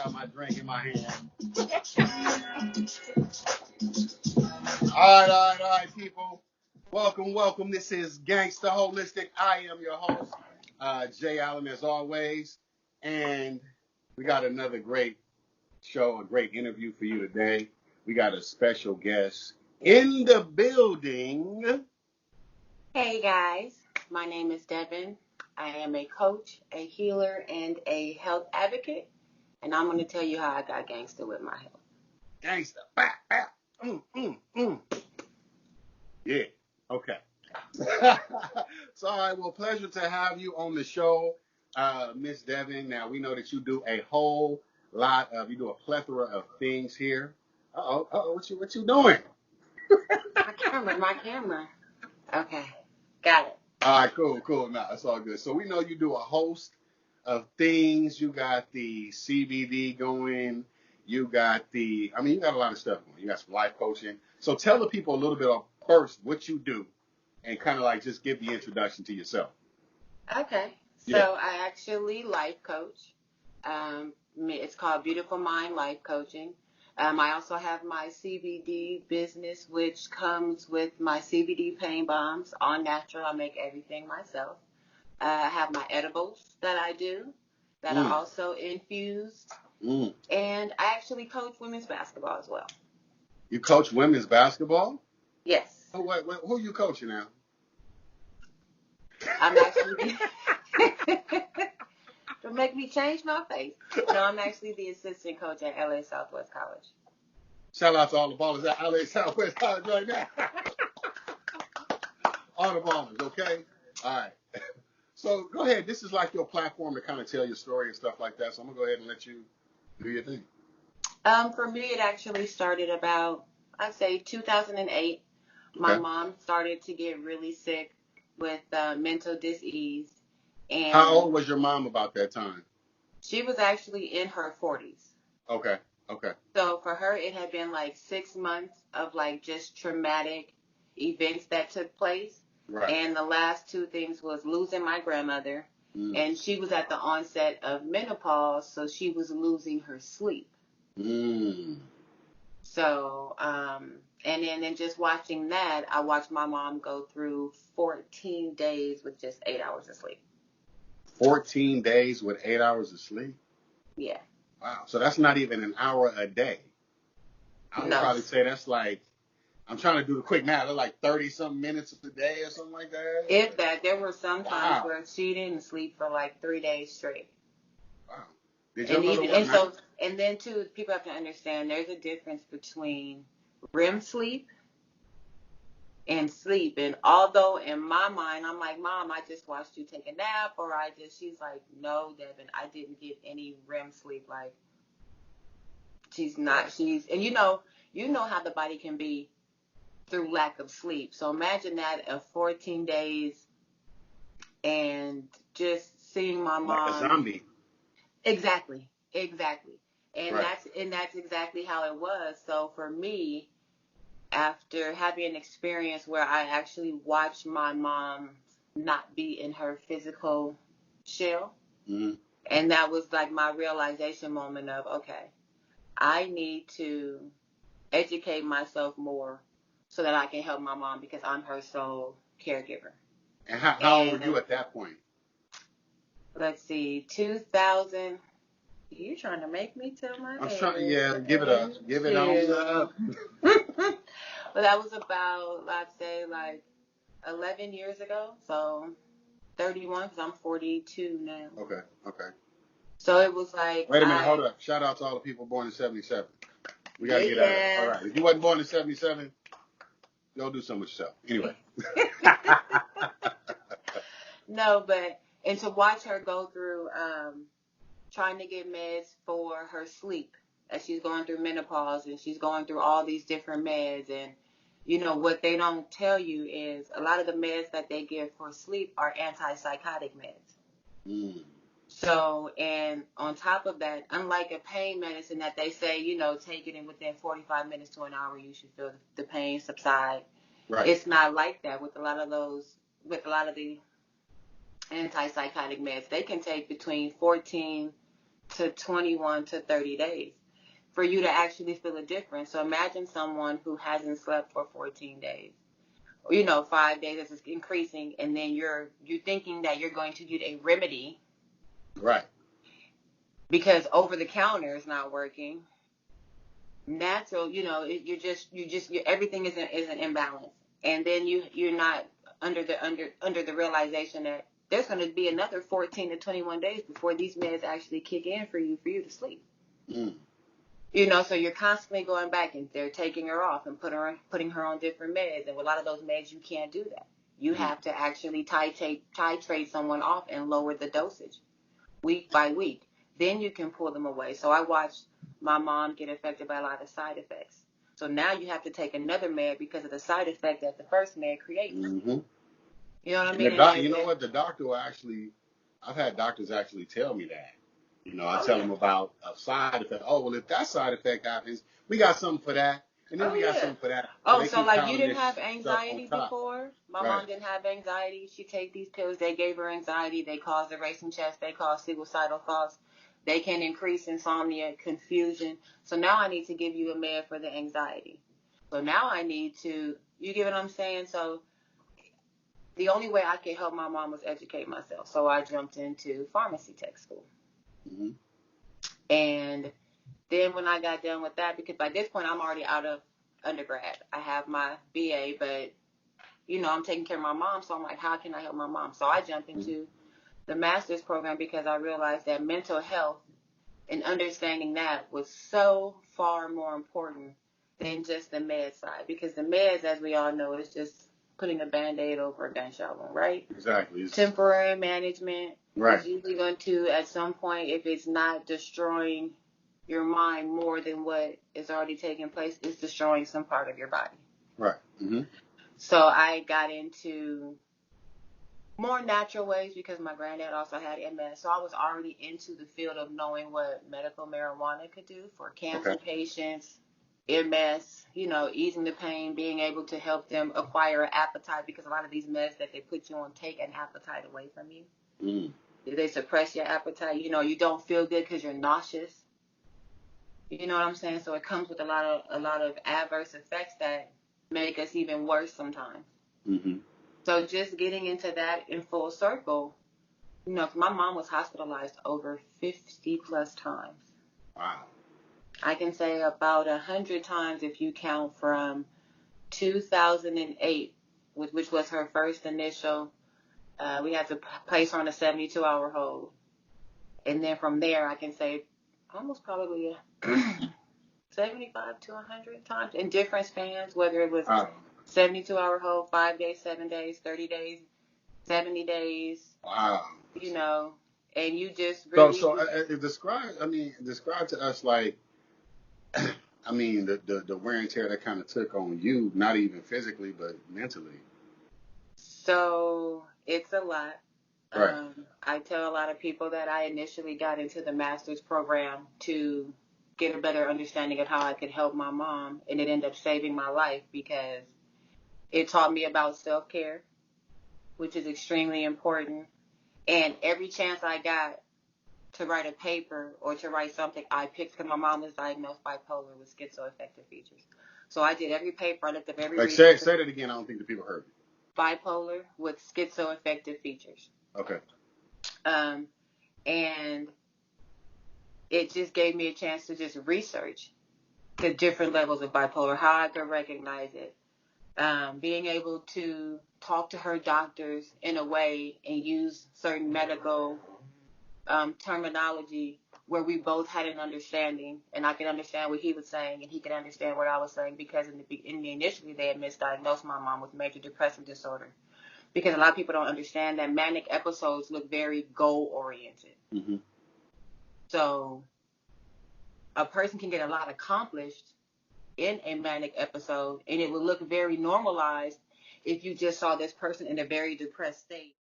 got my drink in my hand. All right, people. Welcome. This is Gangsta Holistic. I am your host, Jay Allen, as always. And we got another great show, a great interview for you today. We got a special guest in the building. Hey, guys. My name is Devyn. I am a coach, a healer, and a health advocate. And I'm going to tell you how I got gangster with my health. Gangster. Yeah. Okay. So, all right. Well, pleasure to have you on the show, Miss Devyn. Now, we know that you do a whole lot of, you do a plethora of things here. What you doing? My camera. Okay. Got it. All right, cool. Nah, that's all good. So we know you do a host of things. You got the CBD going. You got you got a lot of stuff going. You got some life coaching. So tell the people a little bit of first what you do and kind of like just give the introduction to yourself. Okay. So Yeah. I actually life coach. It's called Beautiful Mind Life Coaching. I also have my CBD business, which comes with my CBD pain bombs, all natural. I make everything myself. I have my edibles that I do that are also infused. And I actually coach women's basketball as well. You coach women's basketball? Yes. Oh, wait, who are you coaching now? I'm actually... Don't make me change my face. No, I'm actually the assistant coach at LA Southwest College. Shout out to all the ballers at LA Southwest College right now. All the ballers, okay? All right. So go ahead. This is like your platform to kind of tell your story and stuff like that. So I'm going to go ahead and let you do your thing. For me, it actually started about, I'd say, 2008. Okay. My mom started to get really sick with mental dis-ease. And how old was your mom about that time? She was actually in her 40s. Okay. So for her, it had been like 6 months of like just traumatic events that took place. Right. And the last two things was losing my grandmother. And she was at the onset of menopause, so she was losing her sleep. So, and then just watching that, I watched my mom go through 14 days with just 8 hours of sleep. 14 days with 8 hours of sleep? Yeah. Wow. So that's not even an hour a day. I would probably say that's like, I'm trying to do the quick math, like 30-something minutes a day or something like that. If that. There were some times where she didn't sleep for like 3 days straight. Wow. Did your mother work nights? And then, too, people have to understand there's a difference between REM sleep and sleep. And although in my mind, I'm like, Mom, I just watched you take a nap, she's like, no, Devyn, I didn't get any REM sleep. Like, and you know how the body can be through lack of sleep. So imagine that of 14 days and just seeing my mom. Like a zombie. Exactly. And that's exactly how it was. So for me, after having an experience where I actually watched my mom not be in her physical shell, and that was like my realization moment of, okay, I need to educate myself more so that I can help my mom because I'm her sole caregiver. And how old were you at that point? Let's see, 2000. You trying to make me tell my age? I'm trying, give it up. Give it on up. But that was about, let's say, like 11 years ago. So 31, because I'm 42 now. Okay. So it was like... Wait a minute, hold up. Shout out to all the people born in 77. We got to get out of that. All right. If you wasn't born in 77, go do something with yourself. Anyway. No, and to watch her go through trying to get meds for her sleep as she's going through menopause and she's going through all these different meds. And, what they don't tell you is a lot of the meds that they give for sleep are antipsychotic meds. So, and on top of that, unlike a pain medicine that they say, take it and within 45 minutes to an hour, you should feel the pain subside. Right. It's not like that with a lot of the antipsychotic meds. They can take between 14 to 21 to 30 days for you to actually feel a difference. So imagine someone who hasn't slept for 14 days. 5 days as it's increasing, and then you're thinking that you're going to get a remedy, right? Because over the counter is not working. Natural, everything is an imbalance, and then you're not under the realization that there's going to be another 14 to 21 days before these meds actually kick in for you to sleep. Mm. So you're constantly going back, and they're taking her off and putting her on different meds. And with a lot of those meds, you can't do that. You have to actually titrate someone off and lower the dosage week by week. Then you can pull them away. So I watched my mom get affected by a lot of side effects. So now you have to take another med because of the side effect that the first med creates. Mm-hmm. You know what I mean? You know what? The doctor will actually, I've had doctors actually tell me that. I tell them about a side effect. Oh, well, if that side effect happens, we got something for that. And then we got something for that. So like you didn't have anxiety before? My mom didn't have anxiety. She take these pills. They gave her anxiety. They cause the racing chest. They cause suicidal thoughts. They can increase insomnia, confusion. So now I need to give you a med for the anxiety. So now I need to, you get what I'm saying? So the only way I could help my mom was educate myself. So I jumped into pharmacy tech school. Mm-hmm. And then when I got done with that, because by this point I'm already out of undergrad. I have my BA, but, I'm taking care of my mom. So I'm like, how can I help my mom? So I jumped into the master's program because I realized that mental health and understanding that was so far more important than just the med side. Because the meds, as we all know, is just putting a Band-Aid over a gunshot wound, right? Exactly. Temporary management. Right. It's usually going to, at some point, if it's not destroying your mind more than what is already taking place, it's destroying some part of your body. Right. Mm-hmm. So I got into more natural ways because my granddad also had MS. So I was already into the field of knowing what medical marijuana could do for cancer patients, MS, easing the pain, being able to help them acquire an appetite, because a lot of these meds that they put you on take an appetite away from you. Mm. They suppress your appetite. You don't feel good because you're nauseous. You know what I'm saying? So it comes with a lot of adverse effects that make us even worse sometimes. Mm-hmm. So just getting into that in full circle, my mom was hospitalized over 50 plus times. Wow. I can say about 100 times if you count from 2008, which was her first initial. We had to place her on a 72-hour hold. And then from there, I can say almost probably 75 to 100 times in different spans, whether it was 72-hour hold, 5 days, 7 days, 30 days, 70 days. Wow. And you just really... So describe to us, like, the wear and tear that kind of took on you, not even physically, but mentally. So it's a lot. Right. I tell a lot of people that I initially got into the master's program to get a better understanding of how I could help my mom, and it ended up saving my life because it taught me about self-care, which is extremely important. And every chance I got to write a paper or to write something, I picked, because my mom was diagnosed bipolar with schizoaffective features. So I did every paper, I looked up every... Like, say that again, I don't think the people heard you. Bipolar with schizoaffective features. Okay. And it just gave me a chance to just research the different levels of bipolar, how I could recognize it, being able to talk to her doctors in a way and use certain medical terminology where we both had an understanding, and I could understand what he was saying and he could understand what I was saying, because initially they had misdiagnosed my mom with major depressive disorder. Because a lot of people don't understand that manic episodes look very goal-oriented. Mm-hmm. So a person can get a lot accomplished in a manic episode, and it will look very normalized if you just saw this person in a very depressed state.